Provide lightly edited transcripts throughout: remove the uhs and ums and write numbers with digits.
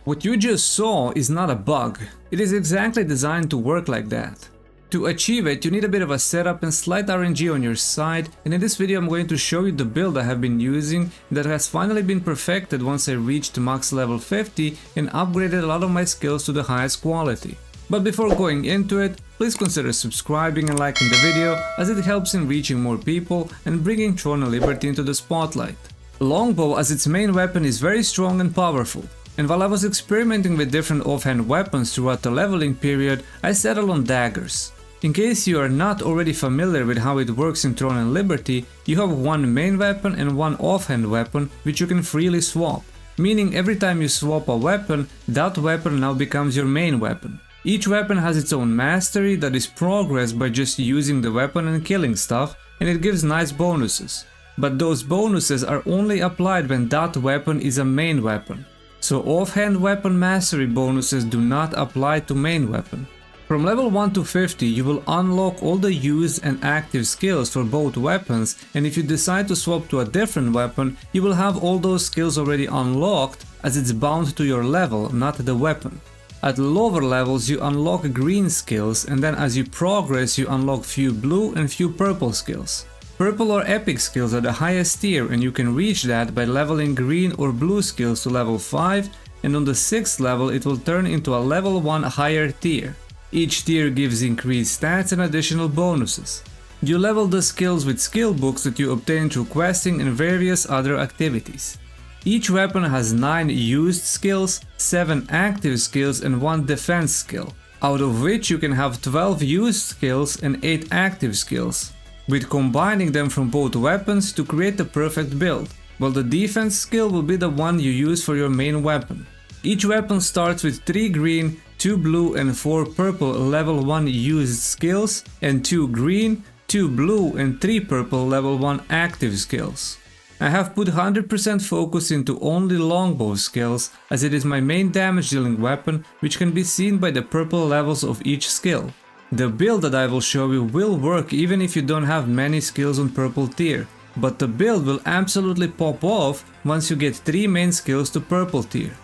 What you just saw is not a bug, it is exactly designed to work like that. To achieve it, you need a bit of a setup and slight RNG on your side, and in this video I'm going to show you the build I have been using that has finally been perfected once I reached max level 50 and upgraded a lot of my skills to the highest quality. But before going into it, please consider subscribing and liking the video, as it helps in reaching more people and bringing Throne of Liberty into the spotlight. Longbow as its main weapon is very strong and powerful. And while I was experimenting with different offhand weapons throughout the leveling period, I settled on daggers. In case you are not already familiar with how it works in Throne and Liberty, you have one main weapon and one offhand weapon which you can freely swap. Meaning every time you swap a weapon, that weapon now becomes your main weapon. Each weapon has its own mastery that is progressed by just using the weapon and killing stuff, and it gives nice bonuses. But those bonuses are only applied when that weapon is a main weapon. So offhand weapon mastery bonuses do not apply to main weapon. From level 1 to 50 you will unlock all the used and active skills for both weapons, and if you decide to swap to a different weapon, you will have all those skills already unlocked, as it's bound to your level, not the weapon. At lower levels you unlock green skills, and then as you progress you unlock few blue and few purple skills. Purple or epic skills are the highest tier, and you can reach that by leveling green or blue skills to level 5, and on the 6th level it will turn into a level 1 higher tier. Each tier gives increased stats and additional bonuses. You level the skills with skill books that you obtain through questing and various other activities. Each weapon has 9 used skills, 7 active skills and 1 defense skill, out of which you can have 12 used skills and 8 active skills, with combining them from both weapons to create the perfect build, while the defense skill will be the one you use for your main weapon. Each weapon starts with 3 green, 2 blue and 4 purple level 1 used skills, and 2 green, 2 blue and 3 purple level 1 active skills. I have put 100% focus into only longbow skills, as it is my main damage dealing weapon, which can be seen by the purple levels of each skill. The build that I will show you will work even if you don't have many skills on purple tier, but the build will absolutely pop off once you get 3 main skills to purple tier.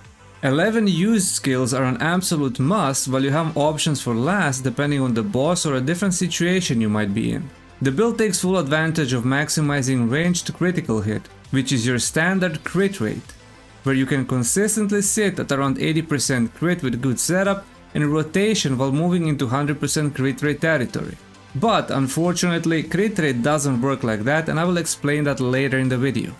11 used skills are an absolute must, while you have options for last depending on the boss or a different situation you might be in. The build takes full advantage of maximizing ranged critical hit, which is your standard crit rate, where you can consistently sit at around 80% crit with good setup and rotation while moving into 100% crit rate territory. But unfortunately, crit rate doesn't work like that, and I will explain that later in the video.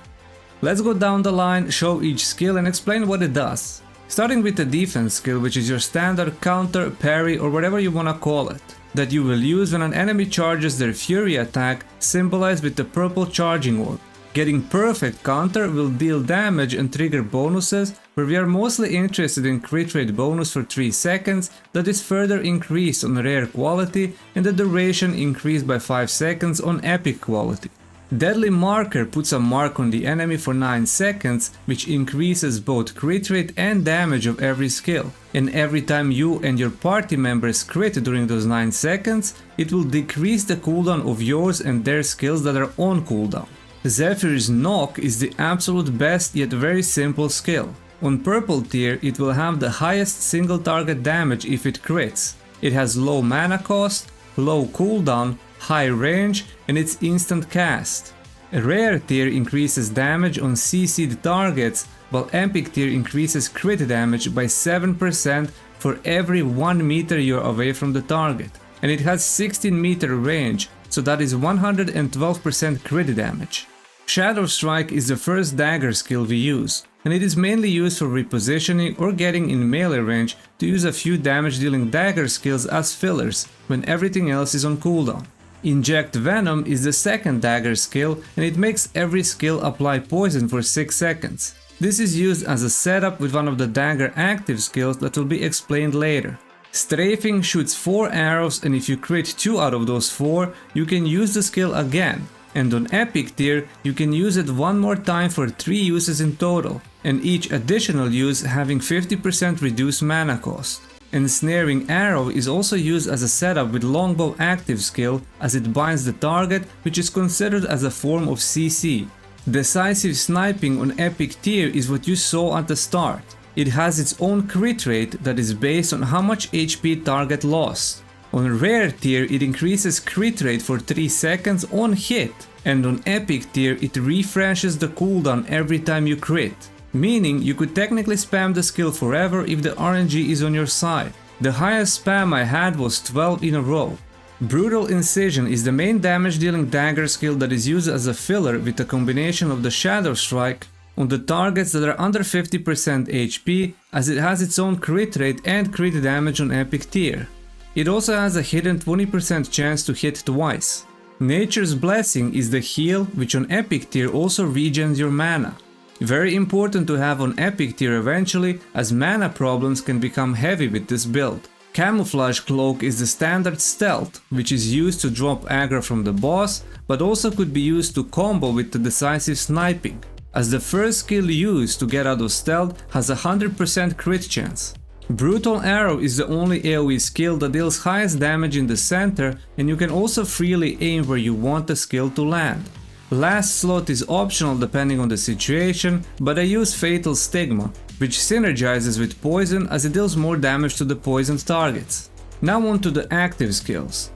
Let's go down the line, show each skill and explain what it does. Starting with the defense skill, which is your standard counter, parry or whatever you wanna call it, that you will use when an enemy charges their fury attack, symbolized with the purple charging orb. Getting perfect counter will deal damage and trigger bonuses, where we are mostly interested in crit rate bonus for 3 seconds that is further increased on rare quality, and the duration increased by 5 seconds on epic quality. Deadly marker puts a mark on the enemy for 9 seconds, which increases both crit rate and damage of every skill, and every time you and your party members crit during those 9 seconds, it will decrease the cooldown of yours and their skills that are on cooldown. Zephyr's knock is the absolute best yet very simple skill. On purple tier it will have the highest single target damage if it crits. It has low mana cost, low cooldown, high range and it's instant cast. A rare tier increases damage on CC'd targets, while epic tier increases crit damage by 7% for every 1 meter you're away from the target. And it has 16 meter range, so that is 112% crit damage. Shadow Strike is the first dagger skill we use, and it is mainly used for repositioning or getting in melee range to use a few damage dealing dagger skills as fillers when everything else is on cooldown. Inject Venom is the second dagger skill, and it makes every skill apply poison for 6 seconds. This is used as a setup with one of the dagger active skills that will be explained later. Strafing shoots 4 arrows, and if you crit 2 out of those 4, you can use the skill again. And on epic tier, you can use it one more time for 3 uses in total, and each additional use having 50% reduced mana cost. Ensnaring Arrow is also used as a setup with Longbow active skill as it binds the target, which is considered as a form of CC. Decisive Sniping on Epic tier is what you saw at the start. It has its own crit rate that is based on how much HP target lost. On Rare tier it increases crit rate for 3 seconds on hit, and on Epic tier it refreshes the cooldown every time you crit. Meaning you could technically spam the skill forever if the RNG is on your side. The highest spam I had was 12 in a row. Brutal Incision is the main damage dealing dagger skill that is used as a filler with a combination of the Shadow Strike on the targets that are under 50% HP, as it has its own crit rate and crit damage on Epic tier. It also has a hidden 20% chance to hit twice. Nature's Blessing is the heal, which on Epic tier also regens your mana. Very important to have on Epic tier eventually, as mana problems can become heavy with this build. Camouflage Cloak is the standard stealth, which is used to drop aggro from the boss, but also could be used to combo with the Decisive Sniping, as the first skill used to get out of stealth has a 100% crit chance. Brutal Arrow is the only AoE skill that deals highest damage in the center, and you can also freely aim where you want the skill to land. Last slot is optional depending on the situation, but I use Fatal Stigma, which synergizes with poison as it deals more damage to the poisoned targets. Now on to the active skills.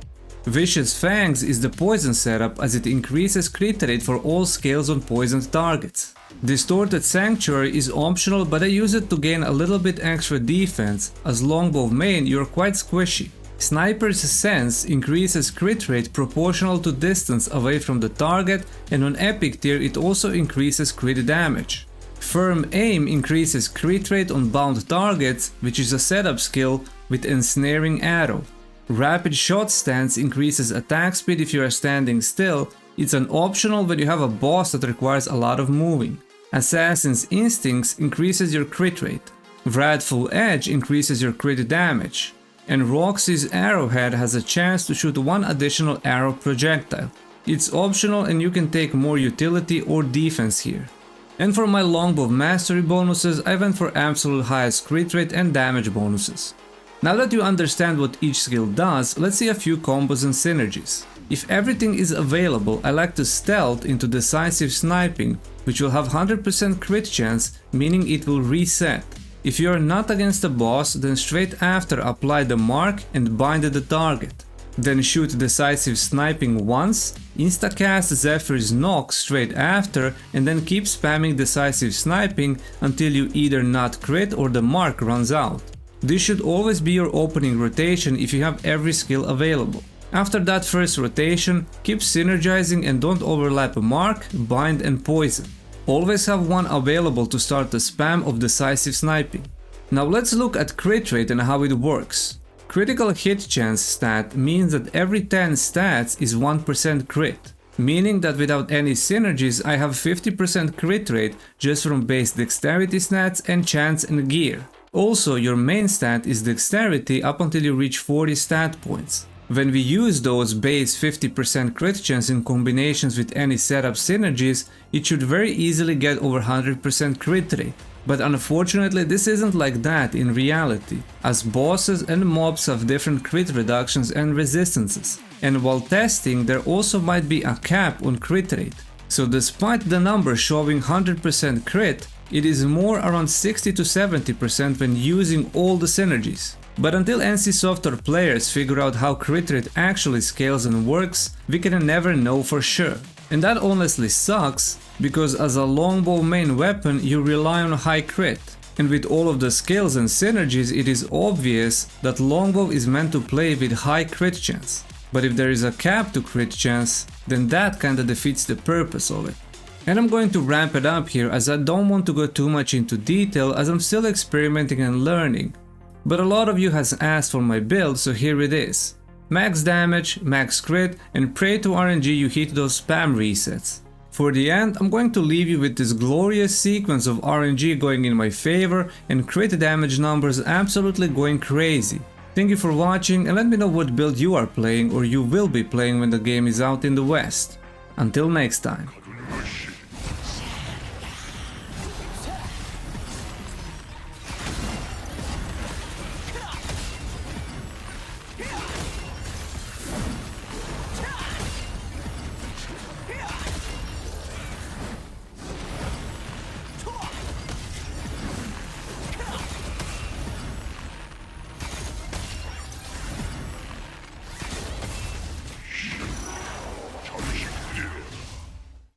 Vicious Fangs is the poison setup as it increases crit rate for all skills on poisoned targets. Distorted Sanctuary is optional, but I use it to gain a little bit extra defense, as Longbow main you're quite squishy. Sniper's Sense increases crit rate proportional to distance away from the target, and on Epic tier it also increases crit damage. Firm Aim increases crit rate on bound targets, which is a setup skill with Ensnaring Arrow. Rapid Shot Stance increases attack speed if you are standing still. It's an optional when you have a boss that requires a lot of moving. Assassin's Instincts increases your crit rate. Wrathful Edge increases your crit damage. And Roxy's Arrowhead has a chance to shoot one additional arrow projectile. It's optional and you can take more utility or defense here. And for my Longbow mastery bonuses, I went for absolute highest crit rate and damage bonuses. Now that you understand what each skill does, let's see a few combos and synergies. If everything is available, I like to stealth into Decisive Sniping, which will have 100% crit chance, meaning it will reset. If you are not against the boss, then straight after apply the mark and bind the target. Then shoot Decisive Sniping once, instacast Zephyr's Knock straight after, and then keep spamming Decisive Sniping until you either not crit or the mark runs out. This should always be your opening rotation if you have every skill available. After that first rotation, keep synergizing and don't overlap a mark, bind and poison. Always have one available to start the spam of Decisive Sniping. Now let's look at crit rate and how it works. Critical hit chance stat means that every 10 stats is 1% crit, meaning that without any synergies I have 50% crit rate just from base dexterity stats and chance and gear. Also, your main stat is dexterity up until you reach 40 stat points. When we use those base 50% crit chance in combinations with any setup synergies, it should very easily get over 100% crit rate. But unfortunately this isn't like that in reality, as bosses and mobs have different crit reductions and resistances. And while testing, there also might be a cap on crit rate. So despite the number showing 100% crit, it is more around 60 to 70% when using all the synergies. But until NCSoft or players figure out how crit rate actually scales and works, we can never know for sure. And that honestly sucks, because as a Longbow main weapon you rely on high crit. And with all of the skills and synergies, it is obvious that Longbow is meant to play with high crit chance. But if there is a cap to crit chance, then that kinda defeats the purpose of it. And I'm going to ramp it up here as I don't want to go too much into detail as I'm still experimenting and learning. But a lot of you has asked for my build, so here it is. Max damage, max crit, and pray to RNG you hit those spam resets. For the end, I'm going to leave you with this glorious sequence of RNG going in my favor and crit damage numbers absolutely going crazy. Thank you for watching and let me know what build you are playing or you will be playing when the game is out in the West. Until next time.